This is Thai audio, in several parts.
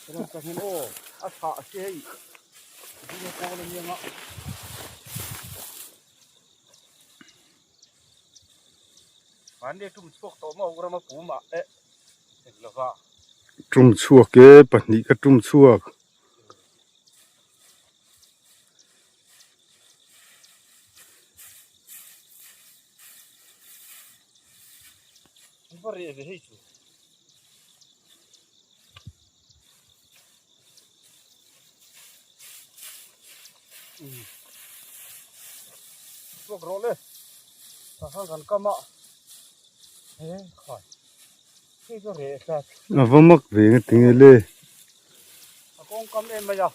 Kung kahin o, at ha siya ay. Hindi na ko alam niya nga. Mandi tum suak to mo ura mapuma naglava. Tum suak pani ka tum suak. Pare eve heitu. Suak role. Tahan kan kama. Khai. Khi có rễ sạch. Vamak ve tingele. Akong kam em maya.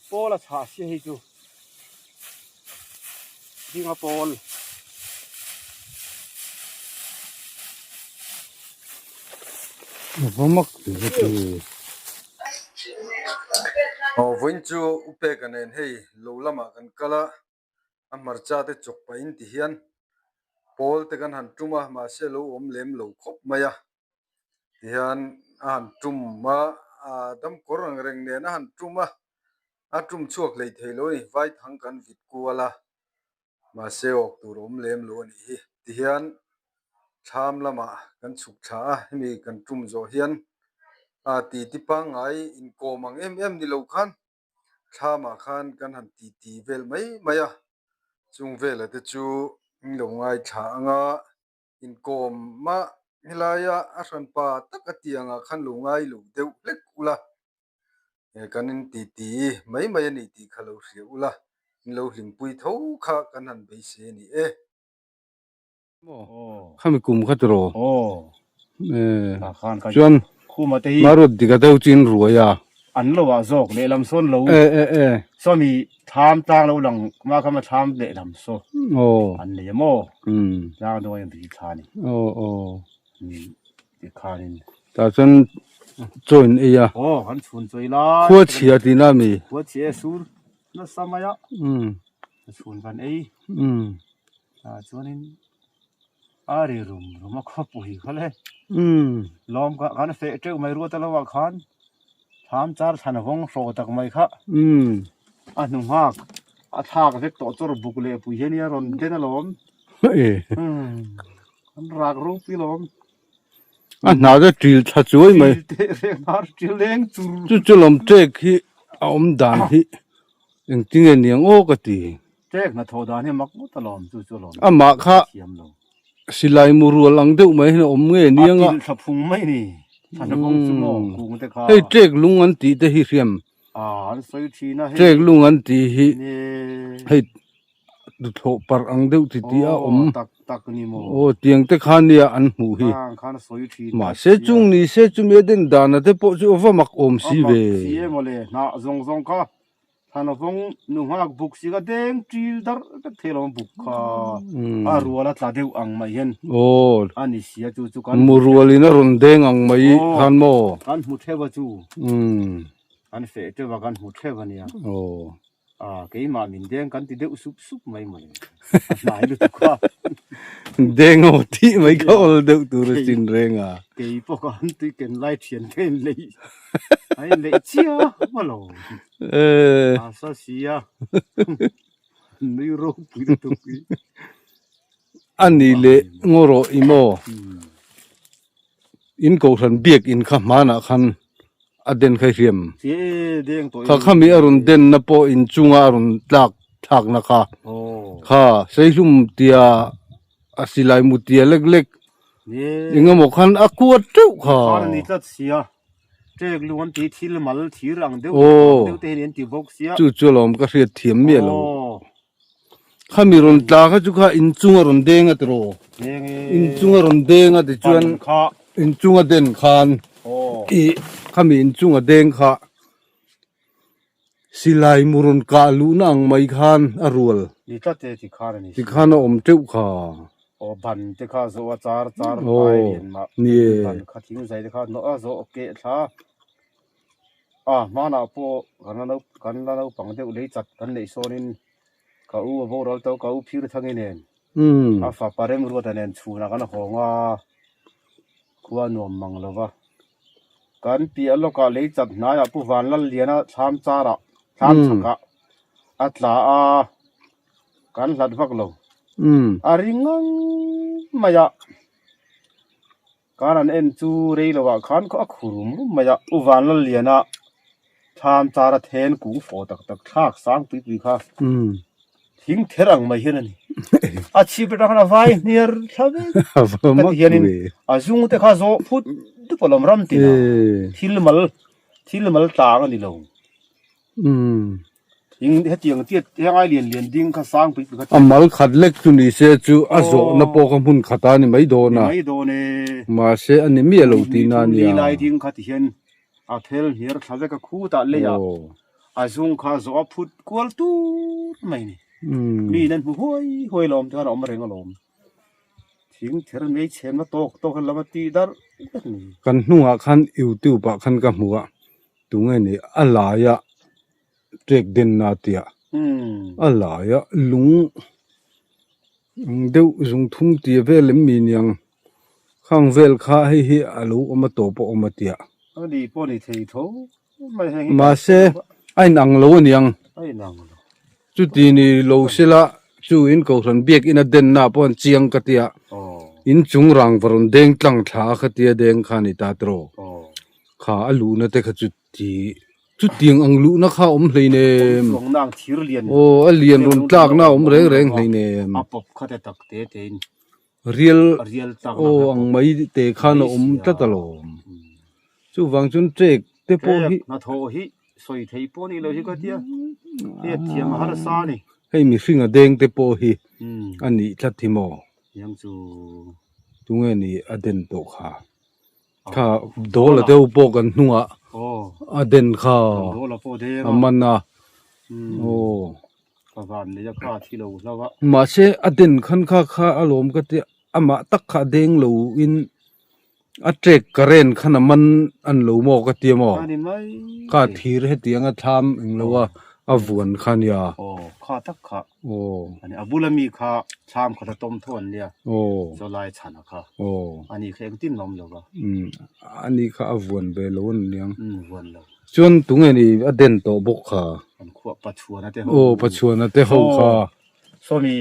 Pola cha si heitu. Dinga pol. Vamak ve te. Voin chu upe kanen hei lo lama kan kala amarcha te chok pa in ti hian pol te kan han tuma ma se lo om lem lo khop maya hian han tum ma dam korang reng ne na han tuma a tum chuak lei theilo ni vai thang kan vit kuala ma se ok tur om lem lo ni hi ti hian tham lama kan chuk tha mi kan tum zo hian ti ti pangai in komang em ni lo khan thama khan kan han ti vel mai maya chung vel ate chu lo ngai tha anga in kom ma hilaya a ran pa tak atianga khan lo ngai lo deu lek ula kan in ti mai mai ni ti khalo hri ula in lo hlim pui tho kha kan han be se ni Khami kum khatro. Khan kan. Chuan Khu ma te hi. marut diga deu chin ruaya. An lo wa zok le lam son lo. So mi tham tang lo lang ma kha ma tham le lam so. An le mo. Ya do yan ti khani. Ti khani. Ta chuan join eya. Han chun choi la. Khua chia ti na mi. Khua chia sur na samaya. Chun van ei. Chuanin ari rum ma kha pui khale. Lom ka kan fe te mai ru ta lo wa khan. Tham char than hong ro tak mai kha. Anu hak a thak vek to chor buk le pui he nia ron den lom. An rak ru pi lom. Na da tril tha chuai mai. Mar tril leng Chu lom tek hi om dan hi. Eng tinge niang o ka ti. Tek na thoda ni mak ta lom chu lom. Ama kha silai muru lang deu mai na om nge nianga. Sa phung mai ni. Than hong chu mo ku te kha. Hei tek lung an ti te hi riam. An soi thi na he. Tek lung an ti hi. Hei du tho par ang deu ti ti a om. Tak ni mo. Tiang te khan nia an hu hi. Khan soi thi. Ma se chung ni se chu me den dana te po chu ova mak om si ve. Si e mo le na zong ka. Than hong nu hak buk si ga deng tril dar ka thelom buk kha. A ruala tla deu ang mai hen. Ani sia chu kan. Murualina ron deng ang mai khan mo. Kan mu theba chu. An fe te wa kan mu theba nia. Ke ma min deng kan ti deu sup mai mai. Nai lu ka. Deng o ti mai ka ol deu tur sin renga. Ke po kan ti ken lai thian ken le. Ai le chia ma lo. Sa sia. Ni ro pi tu pi. Ani le ngoro imo. In ko than biak in kha mana khan aden khai riam. Kha khami arun den na po in chunga arun thak na kha. Kha seilum tia asilai mutia lek ingamo khan akuat tu kha. Ni tat sia. Tek luan ti thil mal thir ang deu. Deu te nen ti bok sia. Chu lom ka riat thiam me lo. Khami ron tla kha chu kha in chunga ron deng atro. In chunga ron deng at chuan in chunga den khan. Kami in chunga deng kha. Silai murun ka lu nang mai khan arul. Ni tat te ti khar ni. Ti khan om teu kha. Ban te kha zo char pai ma. Ni ban kha thing zai te kha no a zo ke tha. Ma na po kan la no pang deu le chat kan le sonin ka u bo rol to ka u phir thangin nen. Fa parem ru ta nen chu na kan honga. Kuwa nom mang lova. กันปีอโลกาเลยจัดนายผู้วันละเลียนะชามจาระชามสักะอัตลากันหลัดฟักโลอาริงังมายะการันเอ็นจูเรลวะขันก็อักขุรุมมายะผู้วันละเลียนะชามจาระเทนกูโฟตักทากสางปีปีค่ะทิ้งเทรังไม่เห็นนี่อาชีพเป็นอะไรไว้เนี่ยครับก็เห็นนี่อาจุงแต่ข้าโซพูดทุกคนลมรำตีนะทิลมัลตางนี่ลงยิงเฮ็ดยังเตี้ยยังไงเลียนดิ้งข้าสร้างปีก็มัลขัดเล็กจุนี่เสียจูอาโซนปอคำพุนขัดานี่ไม่โดนนะไม่โดนมาเสียอันนี้มีอะไรตีนานี่ลีไลดิ้งขัดเห็นอาเทลเฮียร์ข้าจะก็คู่ตาเลยอ่ะอาจุงข้าโซพูดกวลตูไม่นี่มีนั่นผู้ห้วยลมที่เราไม่เร่งลมทิ้งเธอไม่เชื่อมาตกกันแล้วมาตีดาร์กันหัวขันอิวติวปะขันกับหัวตรงนี้อะไรอะเด็กเดินนาเตียอะไรอะลุงเดี๋ยวลุงทุ่มเตียเวลมียังข้างเวลข้าให้เฮียลูกอมาโตปอมาเตียดีปอนี่เทียโตมาเสไอ้นางโลนี่ยังจุดนี้โลเสละจูอินก็สันเบียกอินเดินนาปอนเจียงกติยาอินจุงรังปรนเด้งตั้งท่ากติยาเด้งขานิตาโตรข้าลูนะแต่ข้าจุดที่ยงอังลูนะข้าเลยเนมโอ้เลียนรุนตากนะเร่งเลยเนมเรียลโอ้อังไม่เตะข้านะตัดตลอมจูวังจุนเจกเตปอฮินาโทฮิสวยเทปอนี่เลยก็เดียเทียมหาสานี่ให้มีฟิงเด้งเตปอฮิอันนี้ชัดที่มอยังจูตรงนี้อเดนโตข้าโดละเตอุปกันหัวอเดนข้ามันนะโอ้ประวันนี้จะข้าที่เราแล้วว่ามาเชอเดนขันข้าอารมณ์ก็เตอามาตักข้าเด้งลูอินอัเจกกระเรนขนามันอันลูโมก็เตียมอข้าทีเรเตียงทำอิงแล้วว่าอาวนขันยาโอ้ข้าตักข้าโอ้อันนี้อบุลมีข้าชามข้าต้มทวนเนี่ยโอ้จะลายฉันข้าโอ้อันนี้เคยติ้นลมแล้วก็อันนี้ข้าอาวนไปล้วนเลี้ยงวนแล้วจนตรงนี้อเดนโตบกข้าอันขวบปัจจุบันนะเต้โอ้ปัจจุบันนะเต้เขาข้าโซมี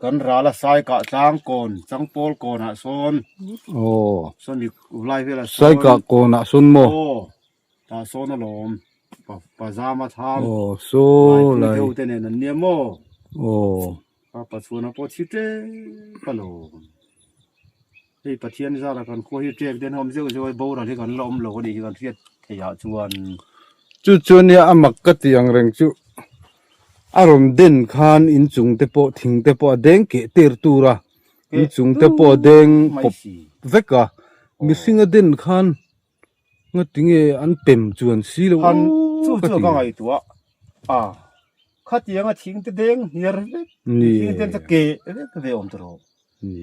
กันราละสายกะจางโกนจังโปลโกนะโซนโอ้โซนมีไล่เวลาสายกะโกนะโซนโมโอ้ตาโซนลมปะจามาทำโอ้โซไลเดี๋ยวเต้นนั่นเนี่ยโมโอ้ปัจจุบันพอชิเตปะโลเฮ้ยปะเทียนซาละกันคุยเจ็บเดินหอมเจ้าจะไว้โบราณที่กันลมโลดีกันเทียดเทียจวนจุเนี่ยอามักกะติยังเร่งจุอารมณ์เด่นขานอินจุงเตปอทิ้งเตปอเด้งเกเตอร์ตูระอินจุงเตปอเด้งปบเวกะมิสิงเด่นขานงัดติงอันเต็มจวนสีแล้วจู่ก็ไงตัวขัดยังทิ้งเตเด้งเฮียร์นี่ทิ้งเตเกเอ๊ะก็เดี๋ยวอมตรอนี่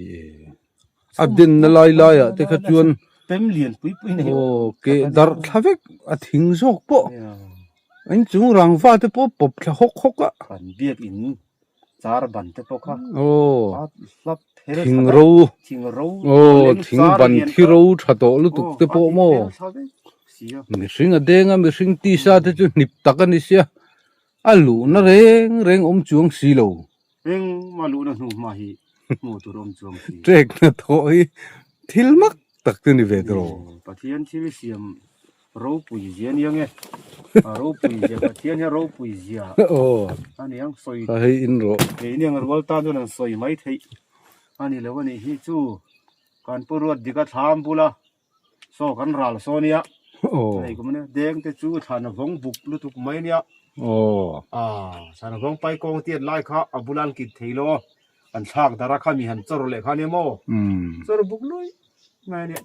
อัดเด่นลายอ่ะแต่ขัดจวนเต็มเหรียญปุยนี่โอเคดาร์ทาเวกอัดทิ้งจอกปออันจุงรังฟ้าเตปอปบแค่หกอ่ะขันเบียกอินจาร์บันเตปอค่ะโอ้ทิ้งรูโอ้ทิ้งบันที่รูชัดโตลุตุกเตปอโมมีสิ่งเด้งมีสิ่งที่ซาเตจุนิบตักันนิเสียอาลูน่ะเร่งจวงสีโลมาลูน่ะหนูมาฮีโมตุรจวงสีเจ๊กน่ะโถยทิลมักตักตุนิเวโตรปะเทียนที่วิเสียมรูปุยเจียนยังไงรูปุยเจียปะเทียนรูปุยเจียโอ้อันนี้ยังสวยให้อินโรนี่ยังรัวตาตัวนั้นสวยไม่ทีอันนี้แล้ววันนี้ฮิจูการปรวดดิกะทามปุละโซกันรัลโซเนียโอ้ไอ้ก็มันเด้งแต่จูฐานวงบุกลุตุกไม่เนี่ยโอ้ฐานวงไปกองเตียนไล่ข้าอบุลันกิดเทโลอันชากดาราข้ามีหันจรเล็กข้าเนี่ยโมจรบุกลุยไม่เนี่ย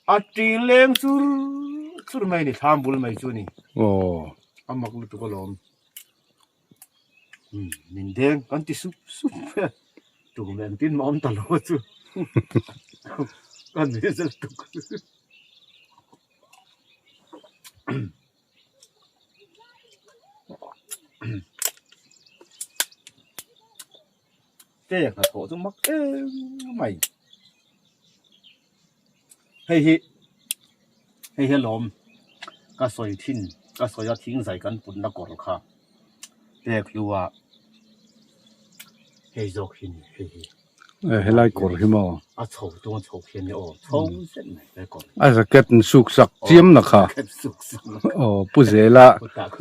อัดจีเลงสุดไม่เนี่ยทามบุลไม่จูนี่โอ้อามักลุตุกลมนินเด้งกันที่สุบตุกแมนตินมอมตลอดจูกันนี่จะตุกเจ๊ขอโทษมักไม่เฮ้ย ให้เฮลอมก็สอยทิ้นก็สอยทิ้งใส่กันปุ่นนักกอลค่ะแต่คือว่าเฮจอกหินเฮ ให้ไล่กอหิมอ啊，炒多炒偏的哦，炒身来来讲，จะเก็ดสุกสักเจียมนะคะ开始熟不เสละ不打工，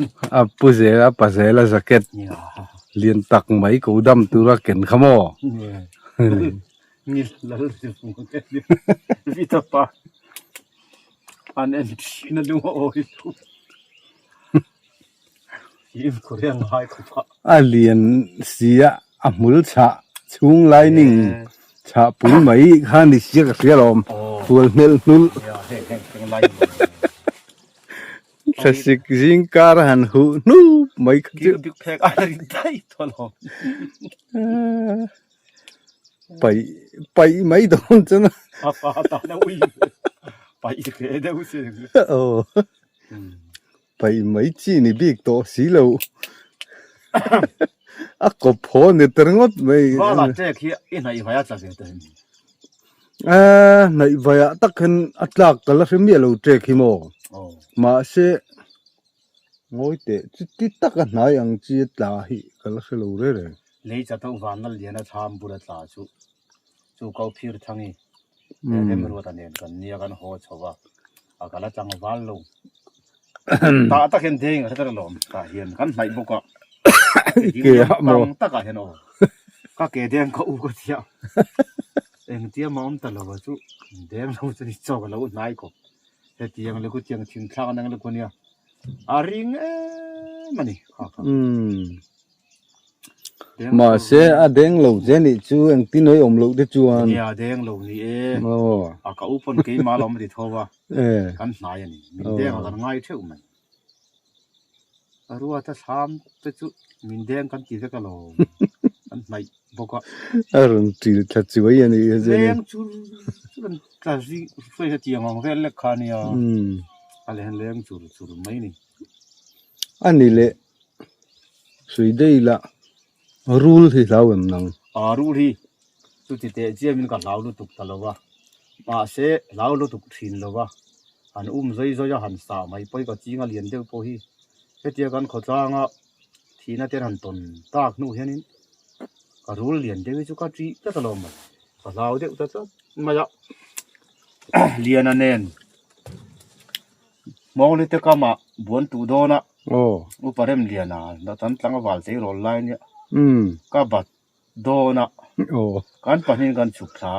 不เสละปะเสละจะเก็ด呀，เลียนตักไหมกูดำตัวละเก็นขมอ你来了就不给你，你他爸，俺那天那路我一路，因为可怜还可怕，เลียนเสียมุลชะชุงไลนิ่งชะปุ๋ยไหมข้านี่เสียกับเสียลมตัวเนลนุล呀，嘿，来，ถ้าสิกจิงการหันหูนูไม่就就拍俺那带脱了，ไปไม่โดนจ้ะนะ啊，爸打那位，把一个的不是，ไปไม่จีนี่บิ๊กโตสีเหลวก็พอเนี่ยตรงนั้นไม่ว่าละเจ๊ขี้อินไหนไว้จะเกิดในวัยตักเห็นอัตลักษณ์กันแล้วเมียเราเจ๊ขี้โมมาเสงอยเตะจิตตักกันไหนยังจีตาหิกันแล้วเราเรื่อยเลยจะต้องวันนั้นเรียนทำบุรุษลาจูเขาพิรทั้งนี้เห็นมันว่าตอนนี้กันเนี่ยกันหัวชาวอาการละจังวันลงตาตะเห็นเด้งเขาจะลมตาเห็นกันไหนบุกอะเกี่ยมตะกันเห็นโอ้ก็เกเด้งก็อุกเดียวเอ็งเดียมอมตลอดจูเด้งเราจะนิจกันแล้วนายก็แต่เตียงเราก็เตียงทิ้งข้างนั่งเราคนเนี้ยอาริงมันนี่มาเสอเด้งเราเจนี่จูเอ็งตีน้อยอมลูกได้จวนเนี่ยเด้งเรานี่ก็อุปนกี่มาเราไม่ได้ทว่ากันนายนี่มินเด้งกันง่ายเท่ามันรู้ว่าถ้าทำจะจุมินเด้งกันกี่สักก็ลงกันไม่บอกว่ารุ่นที่ทัดจิ๋วยันนี่เด้งจุกันแต่สิช่วยเตียงของเรื่องเล็กขานี่อะไรเรื่องจุไม่นี่อันนี้เลยสุดได้ละรูลที่เราเอ็มนังรูลที่สุดที่เตะเจียมินกันเราลุตุกตลอดว่ามาเสเราลุตุกทิ้งแล้วว่าอันใจจะหันสาไม่ไปก็จริงอ่ะเรียนเดียวพอฮีเฮ็ดเดียวกันเขาจ้างอ่ะที่นั่นเต็นหันตนตากนู่นเห็นนี่ก็รู้เรียนเดียวจุกจีก็ตลอดมาก็เราเดียวแต่ก็มาจะเรียนนั่นเองมองเลยแต่ก็มาบวนตูโดนะอุปเรมเรียนนะแล้วตอนตั้งว่าเสียโรลไลน์เนี่ยก็บัดโดนะการปนิกันฉุกช้า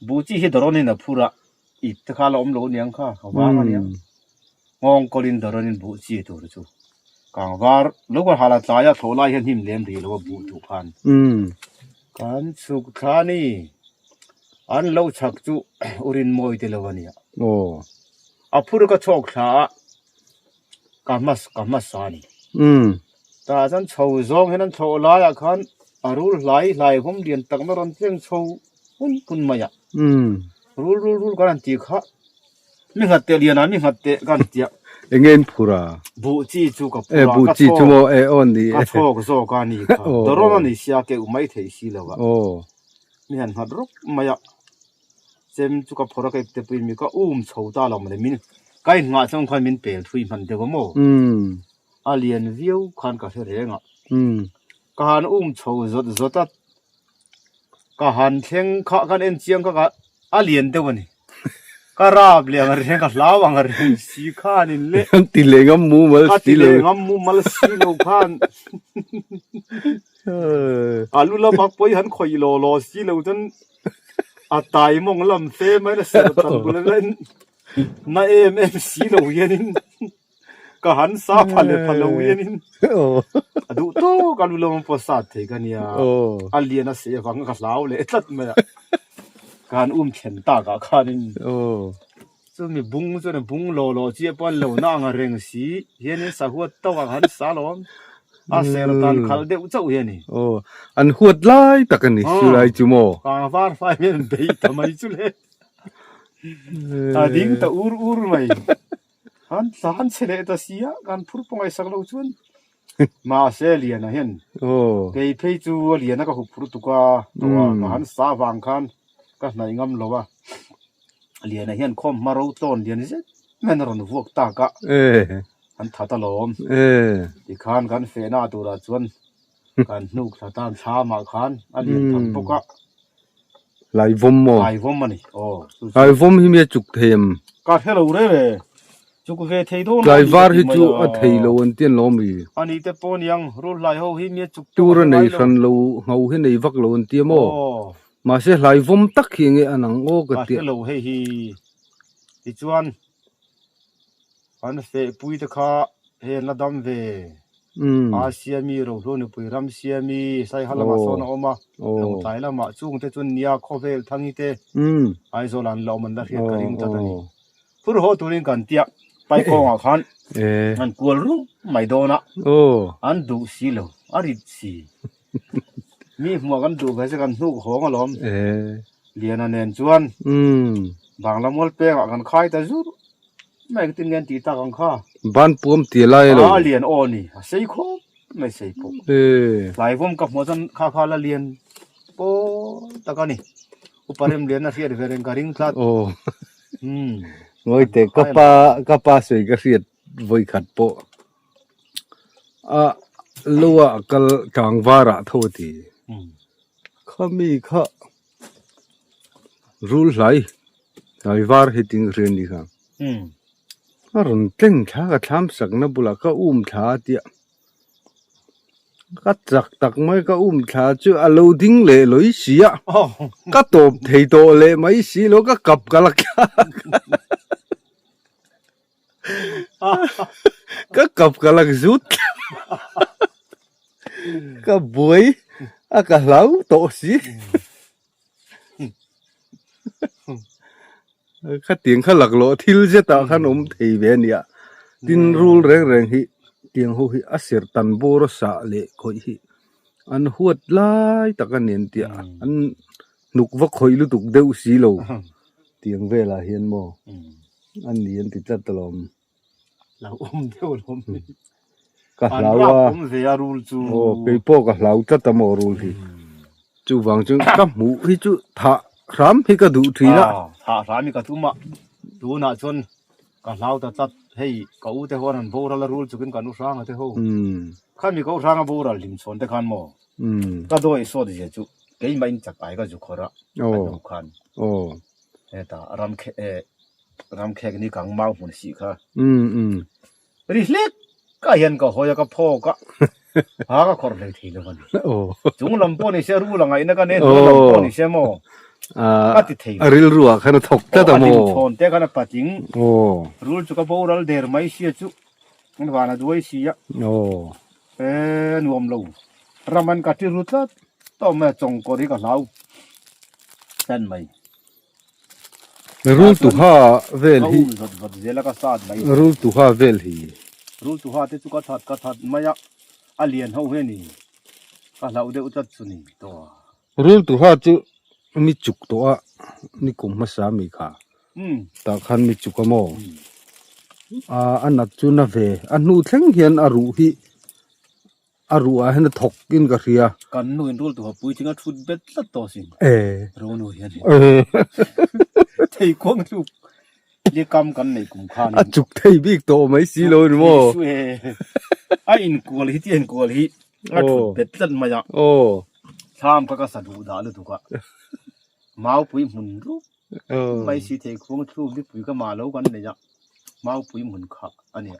บูจีฮิดรอนินพูระอิตข้าล้อมโลเนียงข้าเขาว่ามันเนี่ยงงกลินดรอนินบูจีตัวรู้กางว่าลูกว่าหาละตายาโถลายเห็นหิมเลี้ยมดีแล้วว่าบูทุพันการฉุกช้านี่อันเราชักจูอุรินมวยเตลวันเนี่ยอาพูดก็โชคช้ากามัสสานี่แต่ฉันโชว์ซองให้นั่นโชว์ลายคันอารูลายผมเรียนตั้งนรันเสียงโชว์คุณมาอ่ะรูลกันตีข้ามีหัดเตลียนะมีหัดเตกันตีเงินพูระบูจีจูกับบูจีจูโมออนดีโชว์โชว์กันนี่ค่ะตลอดนี่เสียเกี่ยวไม่เที่ยสิแล้วว่ามีหัดรุกมาอ่ะเจมจูกับพอรักเตปีมีก็โชว์ตาเราไม่ได้มินใครงาส่งคนมินเปลทุยมันเดียวก็โม่อาเลียนวิวคันก็เท่าเรื่องอ่ะการโชว์จดการเที่ยงข้ากันเอ็นเจียงก็อาเลียนเดียวนี่ก็ราบเลี้ยงเรื่องก็ลาวังเรื่องสีข้านี่เละติเลงมูมัลติเลงมูมัลสีโลคันลูละมักไปหันคอยโลสีโลจนตายมองลำเซ่ไม่ได้เสียตันบุเล่นน่าสีโลเย็นก็หันซาพันโลเย็นดูโตกันลูละมันพอสัตย์เถกันเนี่ยอาเลียนเสียฟังก็ลาวเลยตัดมาการเข็นตากาคานินจะมีบุ้งจะเนี่ยบุ้งโลเจี๊ยบวันโลน่างเริงสีเห็นนี่สักหัวโตกันหันสาลอมเสรตันขัลเดอุเจ้าเห็นนี่อันหัวไล่ตะกันนี่สุไลจูโมวาร์ไฟมันเบย์ทำไมจุเล่ดิ้งตะอูร์ไหมหันเสเลตเสียการพูดปงไอสักโลชวนมาเสลียนะเห็นเกย์เพย์จูเลียนะก็หุบพูดตุกว่าตัวหันสาวังคันก็ไหนงำโลว่า เลียนเฮียนคมมาเราต้นเลียนซิแม่นรนพวกตากะอันทัตลอมที่คานกันเฟนาตัวละจวนกันนุกสตานชามาคานอันเลียนทันปกะไหลวมโมไหลวมมันนี่โอ้ไหลวมหิเมจุกเทมก็เทโลเร่จุกเวเทโดไหลวาร์หิจุอะเทโลอันเตียนลอมีอันนี้เตปอนยังรูไหลโหหิเมจุกตูรในสันโลเงาหิในวักโลอันเตียโมมาเสไหลวมตักหิงอันนังโอกะเตียเทโลเฮฮีดิจวนอันเฟปุยตะคาเฮนละดัมเวอาเซียมีโรโลนุปุยรัมเซียมีไซฮัลมาโซนออกมาลงไตละมาจุงเตจุนเนียโคเวลทั้งนี้เตไอโซลันลอมันดาเรียกริงตัดนี้ผู้รู้ตัวนี้กันเตียไปกองอาคารมันกลัวรู้ไม่โดนอ่ะอันดูสิโลอาริสิมีหัวกันดูไปสักกันลูกของอารมณ์เรียนอันเนนจวนบางละมอลเป้งกันคายแต่จุไม่ก็ตินเงินตีตากันข้าบ้านปุ่มตีไล่เลยเรียนโอนี่ใส่คบไม่ใส่ปุ๊หลายผมกับหัวจันข้าละเรียนโป้ตะกันนี่อุปริมเรียนนะเสียเรื่องการิงคลาดงอยแต่ก็ป้าสวยก็เสียดไว้ขัดโปลัวกัลกางวาระโทษทีข้ามีข้ารูลไหลวาร์ให้ติงเรียนดีครับรุนเต็งท้าก็ทำสักนับบุลก็ท้าเดียก็จักตักไม่ก็ท้าจู่อารมณ์ดิ้งเลยลอยเสียก็ตบเทโตเลยไม่เสียแล้วก็กลับกันละก็กลับกันละจุดก็บวยก็เหลาโตสิข้าเตียงข้าหลักโลทิลเจตาขนมเทเวเนียดินรูลแรงฮิเตียงหูฮิอาเสียตันโบรสาเลคอยฮิอันหวดไล่ตะกันเนียนเตียอันนุกวักคอยลุตุกเดวสีโลเตียงเวลาเฮียนโมอันเนียนติดจัดตลอมเราเดียวลมก็เราว่าโอ้ไปโป้ก็เราจัดตะโมรูลฮิจู่วังจึงกับหมูฮิจู่ทะรำฮิก็ดูทีละถ้าสามีก็ทุ่มดูน่ะจนก็เราจะจัดให้ก็อุเทหัวนั้นโบราณรูลจุกินกันอุสร้างเทหัวข้ามีก็อุสร้างโบราณลิมชนแต่ขันโมก็โดยสวดเจจุเกี่ยไม่จักไปก็จุขระกันขันแต่รำแขกนี่กังเมาหุ่นสีค่ะริเล็กก็เห็นก็หอยก็พ่อก็หาก็ขอเลยทีละวันจุงลำปอนี่เสียรู้ละไงนะกันเนี่ยลำปอนี่เสียโมก็ติดทีริลรัวขนาดถกแต่ตะโมชนแต่ขนาดปัจจิงรูลจุกโบราณเดอร์ไม่เสียจุมันว่านะด้วยเสียนวมลูรามันกัดที่รู้ทัดต้องมาจงกอริกับเราเส้นไหมรูลตุฮาเวลฮีรูลตุฮาเวลฮีรูลตุฮาที่จุกทัดไม่ยากอาเลียนเขาเห็นนี่ก็เราเดือดจัดสุนีตัวรูลตุฮาจุมีจุกตัวนี่กุมมาสามีค่ะตาขันมีจุกโมอันนั้นจุนเวอันนู้นทั้งเห็นอารุฮิอารุอาเห็นถกกินกระเรียกันนู้นรูลตัวปุ้ยจึงชุดเบ็ดละตัวสิรู้นู้นเห็นไทยกวงจุกเรียกกำกันในกลุ่มข้าจุกไทยบิ๊กโตไม่สิโลนโมไอ้อินกัวลิที่อินกัวลิชุดเบ็ดละมาจากชามก็สะดุดาลุตุกะมาปุ้ยหมุนรูไม่สิเทกวงจุกที่ปุ้ยก็มาแล้วกันเนี่ยจ้ะมาปุ้ยหมุนขาอันเนี้ย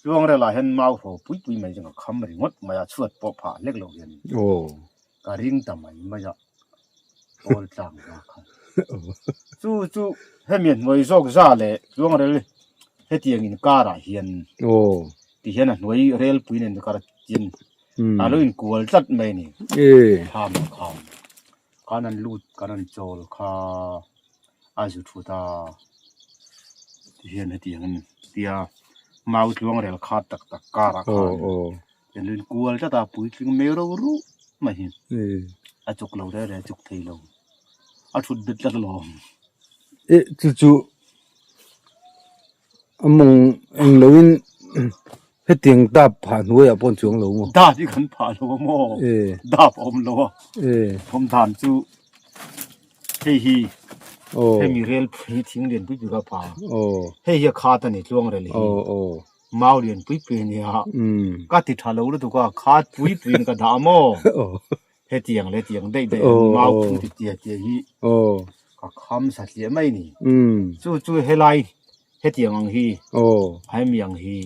ช่วงเวลาเห็นมาหัวปุ้ยไม่จังคำริงดมาชวดปอผ่าเล็กลงเห็นการิงทำไมมาจากโอลจังนะคันจู่ให้เมียนมวยโซกซาเลยช่วงเวลาให้เตียงอินการะเฮียนที่เห็นน่ะหน่วยเรลปุ้ยเนี่ยการะจินอาลุอินกัวจัดไม่นี่ทำข้าวการนั้นลูดการนั้นโจลข้าอาจุดฟุตาที่เห็นให้เตียงเตียมาอุดช่วงเรลขาดตักการะข้าวเห็นลุอินกัวจัดตาปุ้ยถึงไม่รู้ไม่เห็นอาจุกเราได้เลยจุกไทยเราอาชุดเด็ดละลมจู่มงเราอินให้เตียงดับผ่านหัวปนช่วงเราดาที่ขันผ่านเราโม่ดับอมเราผมถามจู่เฮี โอ้ ให้มีเรลผีทิ้งเรียนปุ้ยปุ้ยกับพา โอ้ ให้เฮียคาตันนี่ล่วงเรล โอ้โอ้ เมาเรียนปุ้ยปุ้ยเนี่ยก็ติดทะลุตุก็คาดปุ้ยปุ้ยก็ดามอ โอ้ เฮเตียงเลยเตียงได้เมาพุ่งติดเตียเตียฮี โอ้ ก็คำสัตว์เลี้ยไม่นี่ จู่ๆเฮไลเฮเตียงอังฮี โอ้ ให้มีอังฮี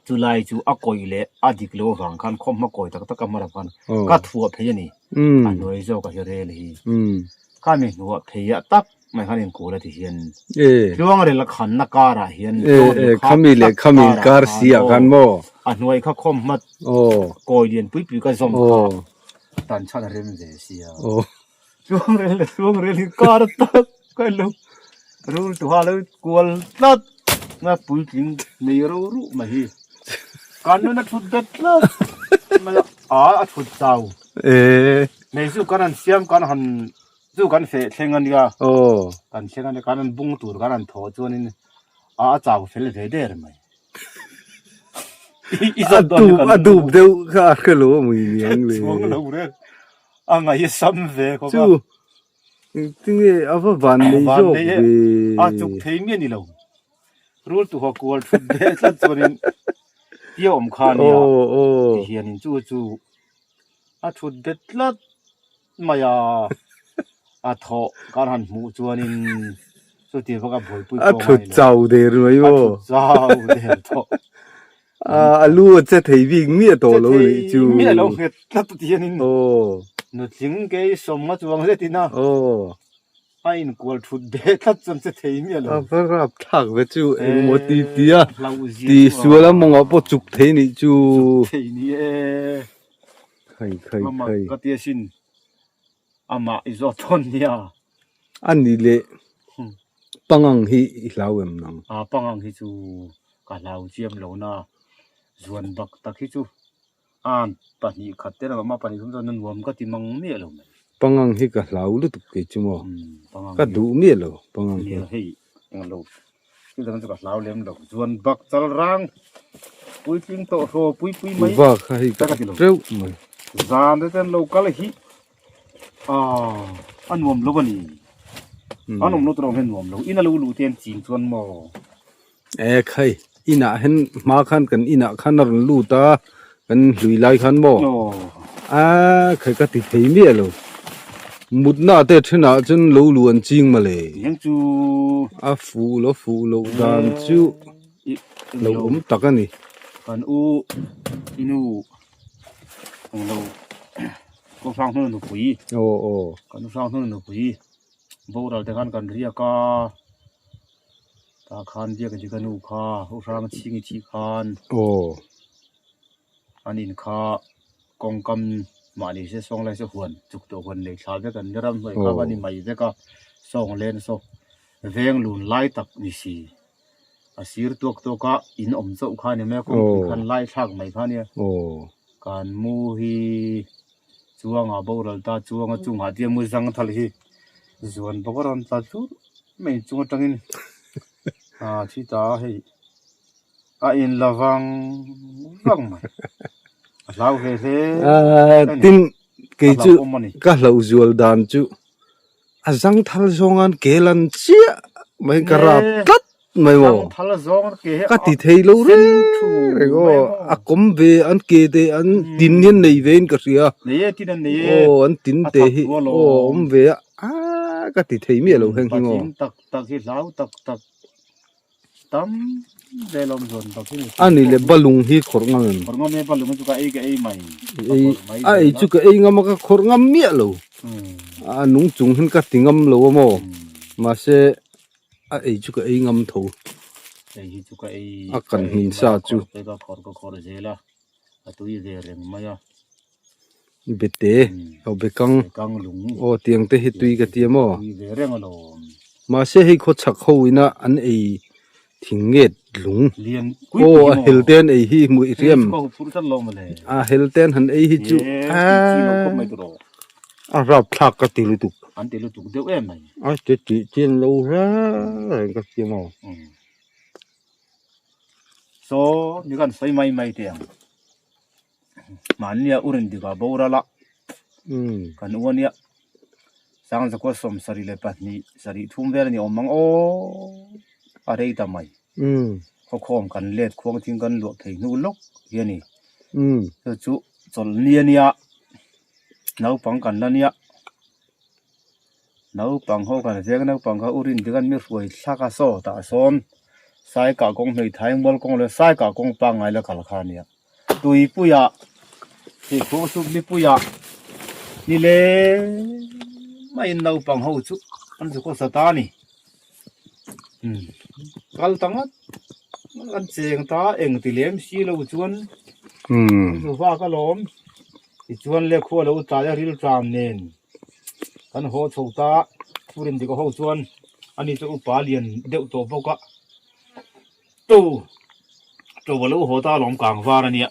จุไลจูอะกอยเลอะดิกโลฟังคันคอมมากอยตะกะมาราพันก็ทัวเพยนี่อันโนยโซก็เฮเรลฮีก็มีหัวเพยตักไม่คันเห็นกูละที่เฮียนลวงเรละขันนักการะเฮียนขมิเลขมิกาเสียกันบ่อันโนยเขาคอมมาโอ้กอยเรียนปุ้ยๆก็ซอมค่ะตันชาเรมเดเสียโอ้ลวงเรลการะตักก็ลูรูตัวฮาลกวลตัดมาปุ้ยกิงนี่รูมาฮีกันนั่นทุดเด็ดละมาทุดเจ้าในสู้กันเสียมกันหันสู้กันเสียงกันดีกว่ากันเสียงกันกันบุ้งตูดกันถอดจวนนี่เจ้าเฟลเดอร์ไหมดูเดี๋ยวข้าก็รู้มึงยังเลยช่วงเราเรื่องไงซ้ำเวก็จู่ถึงวันนี้จบจุกเทียมนี่เรารู้ตัวกวลทุดเด็ดละจวนนี่เยี่ยมขานี่เฮียนจู่ทุดเด็ดละมายาทอการหันหมูจวนนี่สุดที่พวกกับบ่อยปุ้ยทุดเจ้าเดือดเลยบ่เจ้าเดือดทอรู้จะถีวิ่งเมียตัวเลยจู่เมียเราเฮ็ดละตุที่นี่นึกถึงแกสมมาจวงเฮ็ดนะไอ้นกวลทุดเด็ดละจนจะถีเมียเราเพราะรับทักไปจู่เองหมดตีเดียตีสัวแล้วมองว่าบ่จุกเทนี่จู่ถีนี่ใครก็เตียชินมาอิโซทอนเนี่ยอันนี้เลยปังฮีลาวมนังปังฮีจูกะลาวเจียมโลนาส่วนบักตะคิจูปะนี่ขัดเตนะมาปะนี่สมนั้นวมก็ติมังเมียโลปังฮีกะลาวลุตุกจุมก็ดูเมียโลปังฮีเฮ้ยยังโลที่นั้นจะกะลาวเลมโลส่วนบักจัลรังปุยปิงโตโรปุยไม่บักฮีกะเร็วมั้ยซานเดนโลกะลฮีอันวมโลบันนี่อันนมโลตรองเห็นวมโลอินาลูเตียนจีนส่วนหมอใครอินะเห็นมาคันกันอินะคันนลูตากันลุยไล่คันบ่ใครก็ติดเมียโลมุดหน้าเตะชนะจนโลลวนจริงมาเลยยังจูฟูโลดานจูโลตักนี่กันอินูโลก็ฟังเฮือนหนูปุยกันฟังเฮือนหนูปุยบ่เราแต่กันเรียกก็ตาคันเรียกกันจิกันนูคาอุรางชิงชิคานอันนี้กองกำมาเลเซียส่งไล่เสหวนจุกตัวคนเลยชาเวกันรำไว้ก็วันนี้ไม่เวก็ส่งเล่นส่งเวงลุนไล่ตักนี่สิสีรตัวก็อินอมเจ้าข้าเนี่ยแม่ก็คันไล่ชักไม่ข้าเนี่ยการมูฮีจวงบ่เราตาจวงจุงหาเดียมือสังทะเลจวนบ่รันตาจูไม่จวงจังนี่ที่ตาให้อินละวังมั้ยลาวเฮตินเกจูก็ลาวจวลดานจูสังทัลซองอันเกลันเสียไม่กระรับตัดไม่ว่าก็ติดให้เราเรื่องก็คมเวอันเกเตอันดินเห็นในเวนก็เสียอันดินเตะเวก็ติดให้เมียเราเฮงงตักที่ลาวตักตั้มเดลอมซอนตักที่อันนี้เลยบอลลุงฮีขอร์งันไม่บอลลุงจุกไอ้ไม่จุกไอ้งามก็ขอร์งันเมียเรานุ่งจุงเห็นก็ติงามเราโม่มาเสจุกไอ้งามทูจุกไอ้กันหินซาจูไปก็ขอเจล่ะตัวยี่เดรงมาอะเบเต้เอาเบกังลุงเตียงเตหิตุยกันเตียมเดรงอ่ะมาเสให้เขาชักเขาวินะอันทิ้งเงดลุงเฮลเทนฮีมุยเรียมเฮลเทนหันฮีจูรับทักกันติลุตุกอันติลุตุกเดี๋ยวไหมจะจีนเราละก็เสียมนี่กันไฟไม่เตียงมันเนี่ยอุรินดีกว่าโบราละกันวันเนี่ย sang za ko som sari le patni sari thum ver ni omang o are tamai kho khom kan let khong thing kan lo thei nu lok yani chu chol nia nau pang kan la nia nau pang ho kan je nau pang kha urin digan mi ruai thaka so ta son sai ka kong hei thai mol kong le sai ka kong pa ngai la kal kha nia tui puya ti khu su mi puya ni le mai nau pang ho chu an chu ko sa ta ni kal tangat an cheng ta eng ti lem si lo chuan chu wa ka lom ti chuan le kho lo ta ya ril tram nen kan ho chouta purin di ko ho chuan ani chu pa lian deuh to boka to lo ho ta lom kang war ania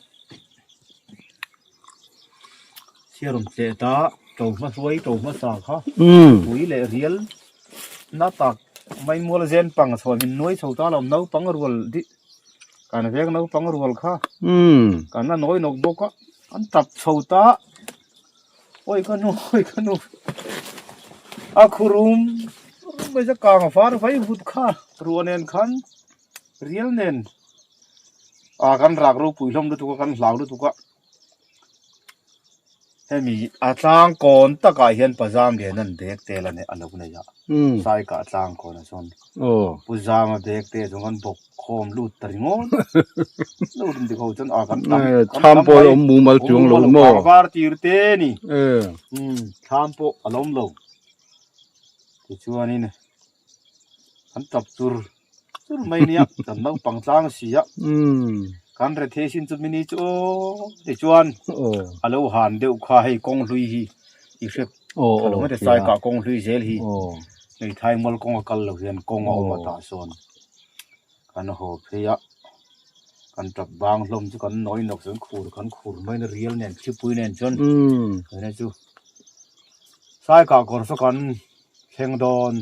siarum te ta to ma suai to ma sa kha pui le riel na tak mai mol zen pang chhoi min noi chouta lom no pang rual di kan vek no pang rual kha kan na noi nok boka an tap chouta oi kanu akhurum mai ja kang far vai hut kha ruanen khan riel nen kan rak ro pui lom du tu kan hlau du tu ka hemi atlang kon taka hian pajam ge nan dek te la ne alo ne ya sai ka atlang kon son pujama dek te jongan bok khom lut taringon lut ndi ko jon kan thampo om mu mal chung lo mo war tir te ni thampo alom lo ti chuani ne an tap tur mai nia kan mau pangtlang sia kan re thesin chu mini chu ti chuan alo han deu kha hei kong hlui hi i sep alo me sai ka kong hlui zel hi nei thai mol kong kal lo hian kong o ma ta son kan ho phia kan tap bang hlom chu kan noi nok chen khur mai na riel nen chi pui nen chon ne chu sai ka kor so kan kheng don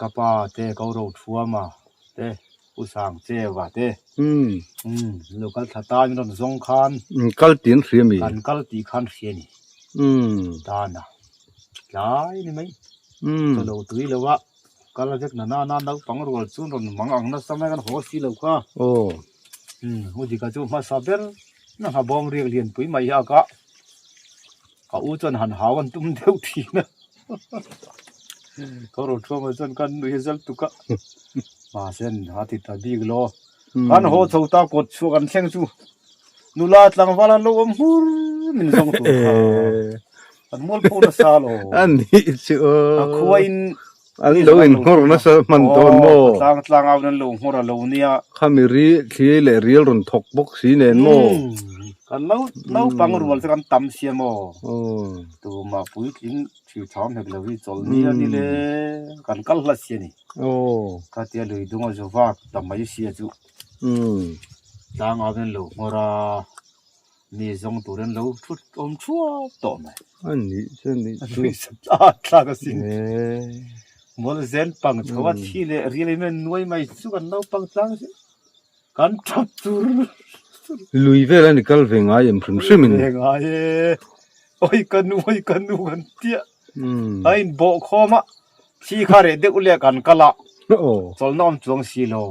kapa te ko ro thua ma te usang che wa te local thata ni ron zong khan kal tin riami kan kal ti khan sia ni ta na lai ni mai lo tui lo wa kala jek na na pang rol chun ron mang ang na samai kan ho si lo kha ho di ka chu ma saber na ha bom riek lian pui mai ya ka u chon han hawan tum deu thi na ko ro thua ma chon kan result tu ka ma sen hati ta big lo kan ho chouta kot chu kan thleng chu nula tlang wala lo hur min zong tu an mol po na sa lo an ni chu khuain an lo in hor na sa man don mo tlang aw nan lo hor lo nia khamiri thli le riel ron thok bok si nen mo kan lo pang rual kan tam sia mo tu ma pui tling thiu tham hek lo wi chol nia ni le kan kal la sia ni ka tia lui dunga zo wa tamai sia chu tlang aw nan lo ngora mi zong tu ren lo thut om chua to mai an ni chen ni chu tla ka sin mol zen pang chawa thi le riel men nuai mai chu kan lo pang tlang kan thap tur lui ve la ni kal ve nga yem phrim shrimin nga ye oi kanu kan tia ain bo khoma thi khare de ule kan kala chol nom chuang si lo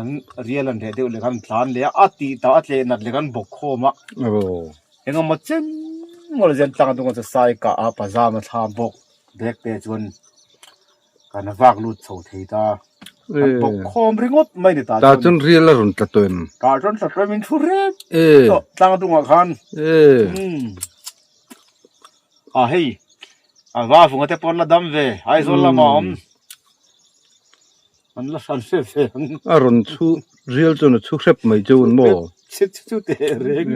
an riel an de ule kan plan le ati ta atle nat le kan bok khoma enga ma chen mol zen tang dung cha sai ka a pajama tha bok bek pe chun kan wak lut chho thei ta bok khom ringot mai ni ta chun riel la run ta toin ka chon sa min thure to tang dung khan hei wa funga te pon la dam ve ai zol la mom an la san fe aron chu riel chon chu hrep mai chun mo chu te reng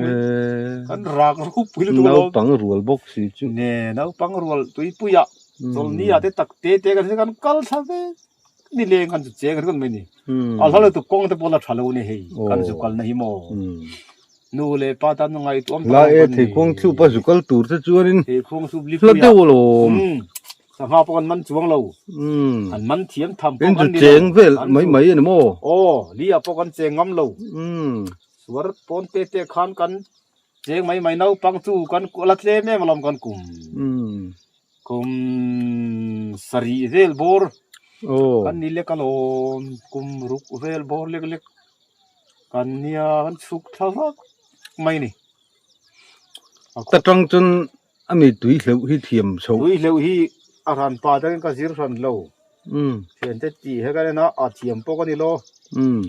an rak ru pui lu no pang rual bok si chu ne no pang rual tui puya zol ni ate tak te kan kal tha ve ni le kan chu che kan mai ni al hale tu kong te pon la thalo ni hei kan chu kal na hi mo nu le pa ta nu ngai tuam la e the khong chu pa su kal tur te chuanin the khong su bli la de lo sa ha pon man chuang lo an man thiam tham pon kan cheng vel mai ni mo li a pon kan cheng ngam lo suar pon te khan kan เจงไม่เนาปังจูกันละเทแม่มาลอมกันกุมกุมสรีเวลบอร์กันนี่เล็กกันลมกุมรุกเวลบอร์เล็กๆกันเนี่ยกันสุกทรักไม่นี่ตะตรงจนอมีตุยเหลวที่เทียมโชตุยเหลวที่อาหารป่าจังก็สิรันโลเห็นจะจีให้กันนะอาเทียมปกนี่โล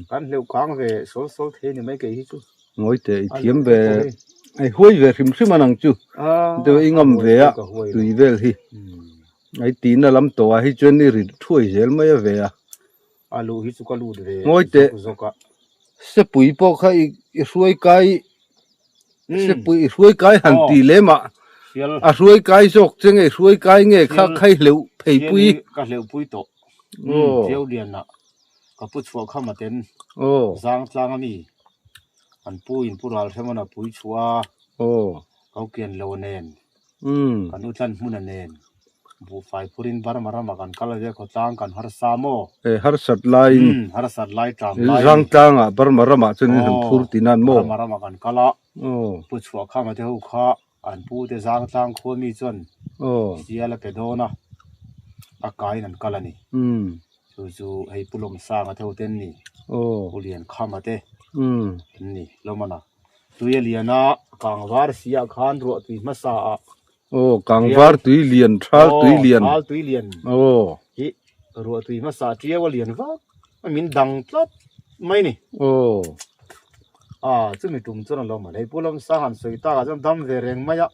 กันเหลวค้างเวโซเทนี่ไม่เกี่ยจุงอยแต่เทียมเวไอ้ห้วยเวริมซึมานังจุเดี๋ยวอีงอมเวอะตุยเวลที่ไอ้ตีนลำตัวให้จนนี่ริดถ้วยเซลไม่เวอะอาลูฮิสุกาลูเวงอยแต่เสปุยปอกให้ช่วยไกเสปุยช่วยไกหันตีเลมะช่วยไกจกจังไอ้ช่วยไกเงี้ยข้าใครเหลวเพยปุยก็เหลวปุยโตเที่ยวเรียนน่ะก็พุทธวเข้ามาเต็นสร้างมีอันปุยปุราลเทมันปุยชัวเขาเกียนโลเนนกันอุทันมุนเนนบูไฟปุรินบารมารามากันกาลเวก็ต่างกันฮาร์ซาโมฮาร์สัตไลฮาร์สัตไลตามไลรังต่างอ่ะบารมารามาจนนี่พูดตินันโมบารมารามากันกาละพุทธวเข้ามาเที่ยวข้าอันปูเตจางต่างคนมีจนเสียละเป็ดโดนะอากายนั่นกาลนี่จู่ๆให้ปุลมสร้างเที่ยวเต็นนี่ปุเรียนข้ามาเตนี่ลมานะตุยเลียนะกังวาร์เสียขานรัวตุยมาสากังวาร์ตุยเลียนทรัลตุยเลียนฮิรัวตุยมาสาเจียวเลียนว่ามันมินดังพลัดไม่นี่จะมีตุ่มจนลมาให้ปุลมสร้างสวยตาจนดำเวรงไม่ยะ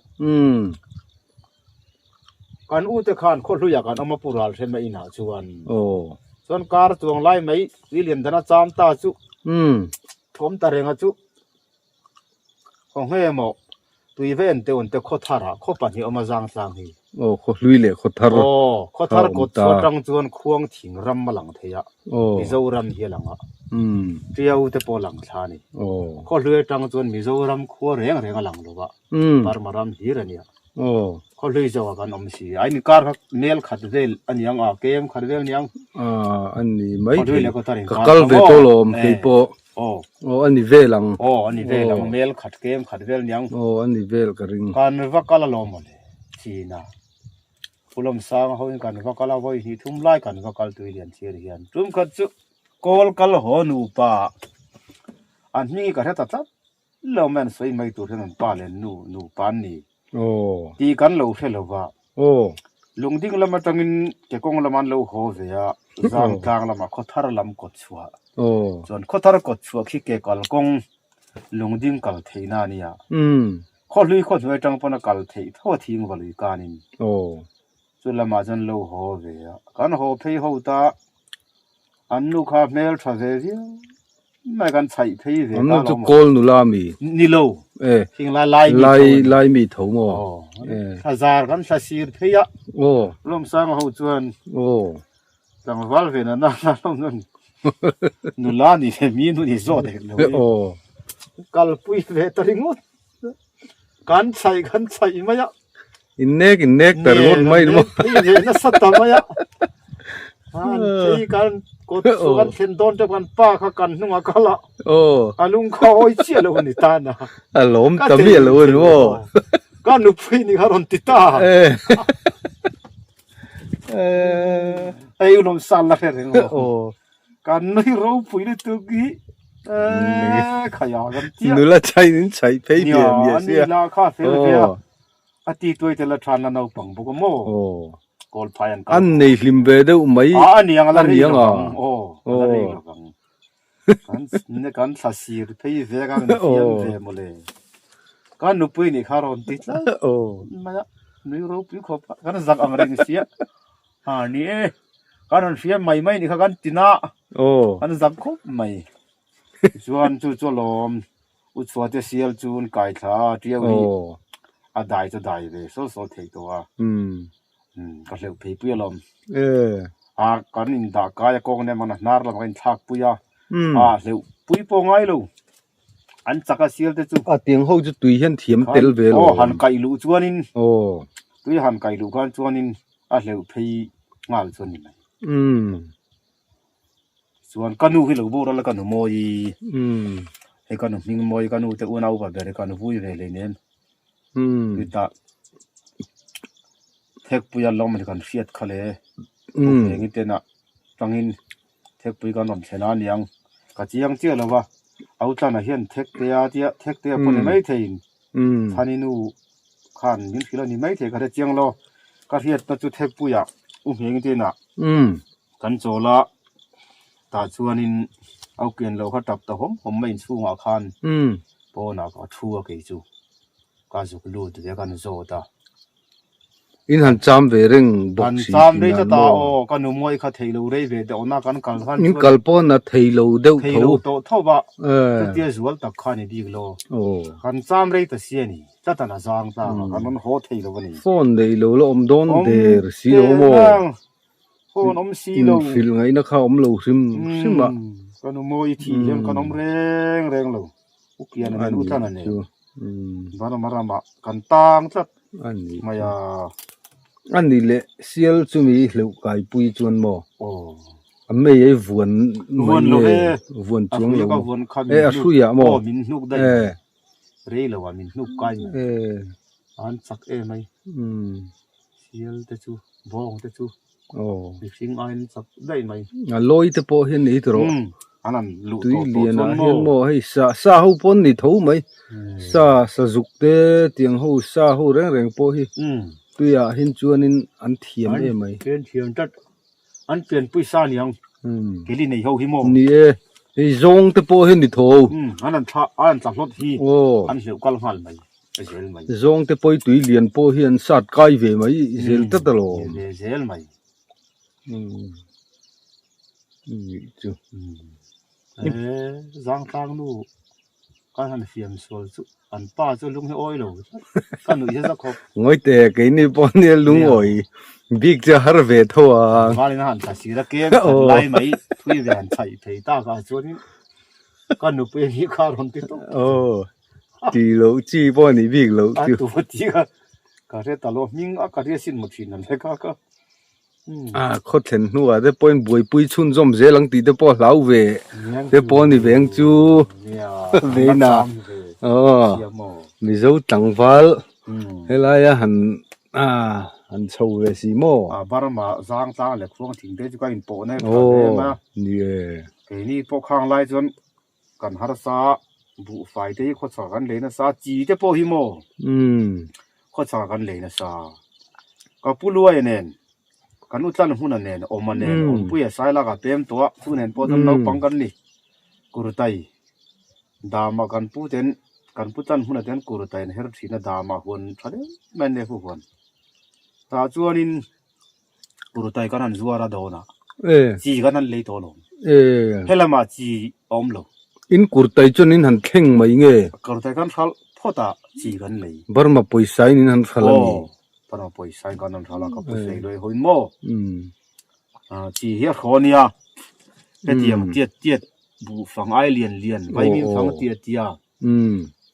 กันอุตขานคนรู้อยากกันเอามาปุราลเช่นไม่อินาชวนส่วนการตวงไล่ไม่วิเลียนธนาจามตาจุผมตาเรงจุของเฮมอตุยเวนเตวันเตโคทาระโคปันหิอมาจางสางฮีโคลุยเลยโคทาระโคทาระกดสวดังจวนควงถิงรำมาหลังเทียมิโซรัมเฮียหลังเทียวเตปอหลังชานีโคลุยดังจวนมิโซรัมคัวเรงหลังลูกบารมารัมฮีระเนี่ยเขาเลยจะว่ากันอมสีไอ้นี่การเมลขัดเวลอันยังเกมขัดเวลยังอันนี้ไม่กัลเวโตโลมเฮโปอันนี้เวลังอันนี้เวลังเมลขัดเกมขัดเวลยังอันนี้เวลกริงการวักกะละโลมเลยชีน่ะผู้ลมสางเขาเองกันวักกะละไว้ที่ทุ่มไล่กันวักกะละตัวเรียนเชียร์เรียนทุ่มขัดจุกอลกะละหัวหนูป่าอันนี้ก็แค่ตัดแล้วมันสวยไม่ตัวเท่านั้นป่าเลยหนูป่านนี่ตีกันเราเฟลว่าลุงดิ้งละมาตั้งอินเจ้ากงละมันเราหัวเสียจางกลางละมาขอทาร์ลำกดชัวจนขอทาร์กดชัวขี้เกกลกงลุงดิ้งกัลเทนานี่ยข้อลุยข้อช่วยจังปนกัลเททั่วทิ้งวัลุยกานินจนละมาจนเราหัวเสียกันหัวเพย์หัวตาอันนู้ข้าเมลทราเซียไม่กันใส่เพย์เสียกันจะโกลนุลามีนี่โลหิงไล่มีถงถ้าจาร์กันถ้าซีร์เพย์ลมสางหัวจวนจังวัลเวนันน่ะลมนุลานี่มีนุนี่โซเด็กเลยกัลปุยเวตริงุกันใส่ไม่ยะอินเนกแต่รถไม่รู้นี่น่าสัตว์ไม่ยะที่กันกดส่วนเส้นต้นจะกันป้าเขากันนึกว่าก็ละลุงเขาไอ้เชี่ยเลยวันนี้ตานะล้มตะมีเลยรู้ก็นุพี่นี่เขาโดนติดตาไอ้ลมสั่นละเรื่องกันนี่รู้ปุยเลยตุกี้ขยากันเจี๊ยบนุละใช้เพย์เบียร์เสียนี่ละข้าเสียเบียร์อาทิตย์ตัวเจริญทานแล้วเราปังบุกโม่กอลพายันอันนี้ลิมเบเดอไม่อันนี้ยังอะไรอะไรกันสัตสีร์ที่เวกันเสียมเวมเลยกันนุปุยนี่ข้ารอนติดละมาละนี่รู้ปุยขบกันจักอังเริงเสียนี่กันเสียไม่นี่ข้ากันตินากันจักขบไม่ส่วนจู่ๆลมอุตสาหะเสียจูนไก่ท่าเที่ยวนี้ได้จะได้เลยโซ่เทตัวก็เลยพี่ปุยลมกันอินดากายกองเนี่ยมันน่ารักกันทักปุยเลยปุยปองไงลูอันจักรเสียเตจูเตียงเขาจะตุยเห็นเทียมเตลเวลหันไก่ลูจวนนินตุยหันไก่ลูกันจวนนินเลยพี่งาลจวนนินส่วนกันนูที่เราบอกแล้วกันนูโมยี he kanu ming moi kanu te una upa bere kanu vui ve le nen ita thek puya lom me kan fiat khale ngi te na tangin thek pui kan rom thena niang ka chiang che lawa auta na hian thek te pon mai thein thaninu khan min phila ni mai the ka re chiang lo ka hiat ta chu thek puya ngi te na kan chola ta chuanin au ken lo kha tap ta hom mai chunga khan po na ka thua ke chu ka zu lu de kan zo ta in han cham ve reng bok si cham re ta o kanu moi kha theilo re ve de ona kan kal khan in kalpon na theilo deu to thoba tia zual tak khani dik lo kan cham re ta sia ni ta ta na jang ta kan ho theilo bani phone dei lo lo om don der si o mo phone om si lo fil ngai na kha om lo sim ba kanu moi thi jem kan om reng lo ukian na nu ta na ne bara marama kan tang chat ani maya ani le sial chumi hleu kai pui chuan mo amme ei vuan lo he vuan chung lo vuan khan a suya mo min nuk dai re lo wa min nuk kai an sak mai sial te chu bong te chu sing ain sak dai mai a loi te po hian ni tro anan lu to lian a hian mo hei sa ho pon ni tho mai sa zuk te tiang ho sa ho reng po hi tuya hin chuanin an thiam mai ken thiam tat an pen pui sa niang keli nei ho hi mo ni ei zong te po hin ni tho an tla hlot hi an hleu kal hmal mai zel mai zong te poi tui lian po hian sat kai ve mai zel ta lo zel mai chu zang tang nu kan han fiam sol chu an pa chu lung he oi lo kan nu za khop ngoi te ke ni pon ni lung oi big cha har ve tho a wali na han ta si ra ke lai mai thui ve an chai thei ta ka chu ni kan nu pe hi kha ron ti to ti lo chi po ni big lo ti tu ti ka re ta lo ming a ka re sin mo thin an le ka kho thlen nu a de point boi pui chun zom je lang ti de po lau ve de po ni veng chu ve na mi zo tang wal helaya han chou ve si mo barma zang ta le khong thing de chu ka in po ne ma ni ke ni po khang lai chon kan har sa bu fai te kho cha kan le na sa chi te po hi mo kho cha kan le na sa ka puluai nen kan utlan huna nen omanen puya saila ka pem to funen podon no pangkan ni kurutai dama kan puten kan putan huna ten kurutai her thina dama hon thale menne hu hon ta chuanin kurutai kan an zuara dona chi kan an le to lo helama chi om lo in kurtai chon in han thleng mai nge kurutai kan khal phota chi kan le barma poisai in han khalani para poisai kan an thala ka poisai loi hoin mo chi hi khonia petiam tiet bu fang ai lian vai min fang tia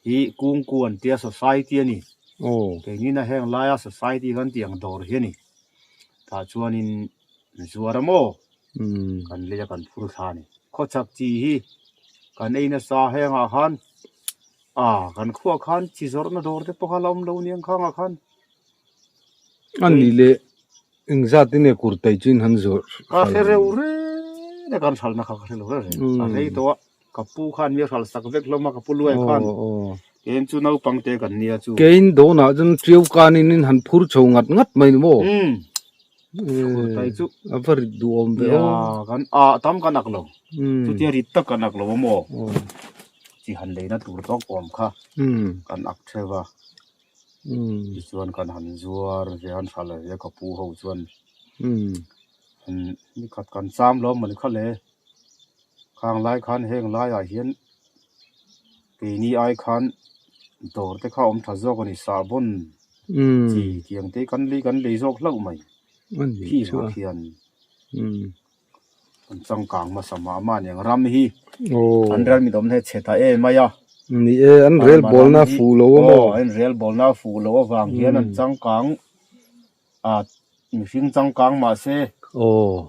hi kung kuan tia society ani ke ni na heng laya society kan tiang dor hi ni ta chuanin zuaramo kan le kan phur thani kho chak chi hi kan eina sa heng a khan kan khuwa khan chi zor na dor te pokalam lo niang khanga khan ani le ingza tine kurtai chin han zor ka khere ure ne kan thal na kha khere lo re rei to kapu khan mi thal sak vek lo ma kapu luai khan ken chu nau pangte kan nia chu kein do na jan triu kanin in han phur chho ngat mai mo kurtai chu avar duom be kan tam kanak lo chu ti rit tak kanak lo mo chi han le na tur tok om kha kan ak thewa chuan kan han zuar ve han thala ve kapu ho chuan ni khat kan cham lo mani khale khang lai khan heng lai a hian ke ni ai khan dor te kha om tha zo ko ni sabon chi tiang te kan le zok hlau mai hi ro hian an chang kang ma sama ma nyang ram hi an ral mi dom ne cheta maya ni an rel bol na fu lo mo an rel bol na fu lo wang hian an chang kang mi hing chang kang ma se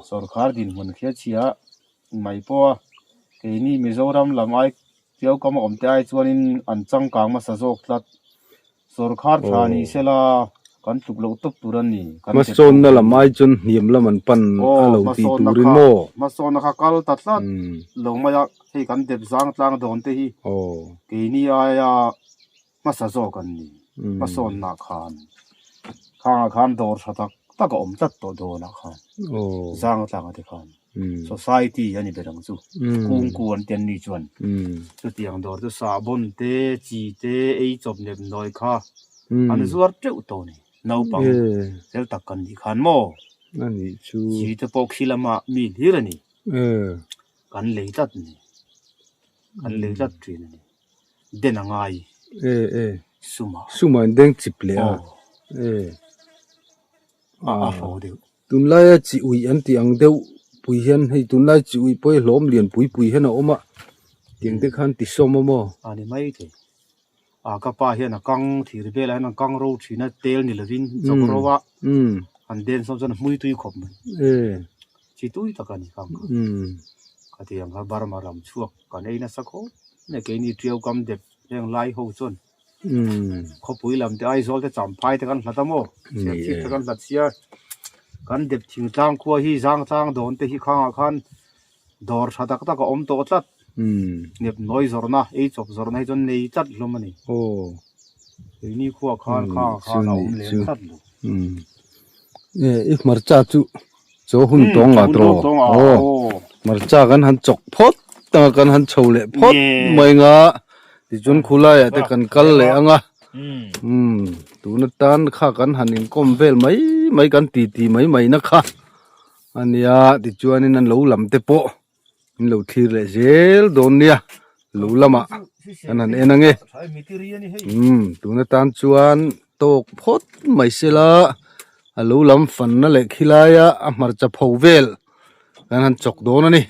sarkar din mun khia chia mai po ke ni mizoram lamai เจียวก็มาอมแต่ไอ้ชวนอันจังกลางมาสะจอกตัดสรคาร์พานีเสลากันตุกโลตุกตุรันนี่มาโซนนั่นละไม้จนเหี่ยมละมันปั่นเราตีตูริโมมาโซนนะคะกัลตัดลัดลงมาอยากให้กันเด็บจางจางโดนเตฮีกีนี่อายามาสะจอกันนี่มาโซนนาคานข้างดอร์ชะตักตะก็อมตัดตัวโดนะคานจางจางอะติคานsociety อันนี้เป็นจังซูกุงกวนเตียนนี่จวนสุดอย่างดอร์ตุสาบนเตจีเตไอจบเน็บน้อยค่ะอันนี้สวดเจ้าตัวนี่นาวปังเซลตักกันดีขันโมนั่นนี่ชูจีตปอกศิลมามีฮีรนี่กันเลยจัดนี่กันเลยจัดทรีนี่เดนงายสุมาเด้งจิบเลยฟอเดียวตุนไล่จีอุยอันที่อังเดียวปุยเห็นให้ตุนไล่จีอุยไปล้อมเลียนปุยเห็นเอามาเตียงเด็กขันติดสมมาอันนี้ไม่เถอะก็ป้าเห็นนะกังที่ริเบลนะกังรูที่นะเตลนี่ละวินจักรวะอันเดนสมจนมุยตุยขบมันจิตุยตะกันนี่กังก็ที่ยังบารมารำชั่วกันไอ้นะสักคนเนี่ยแกนี่เที่ยวกำเด็บยังไล่หูจนเขาปุยลำแต่ไอ้โซลจะจำพายตะกันหลัดโมเสียชีตะกันหลัดเสียกันเด็บทิ้งจางขั้วฮีจางโดนเตะข้างขันดอร์ชาตักตะก็อมโตตัดเน็บน้อยจรนะไอ้จบจรนะจนในจัดลงมันนี่นี่ขั้วข้างเอาเลี้ยงตัดลูอีมาร์จ้าจูโจหุ่นตงอ่ะตรอมาร์จ้ากันหันจกพดตั้งกันหันโชว์เละพดไม่งะที่จนคุลายแต่กันกัลเลยอ่ะงะตูนัดตันข้ากันหันอินก้มเวลไม่กันตีไม่นะคะอันนี้ที่จวนนี่นั่นหลูลำเตโปนี่หลูทีเลยเจลโดนเนี่ยหลูลำอ่ะอันนั้นเองนั่งเองตูนัดตันจวนตกพดไม่เสละหลูลำฝันนั่นแหละขี้ลายอ่ะมาจะพาวเวลกันหันจกโดนนี่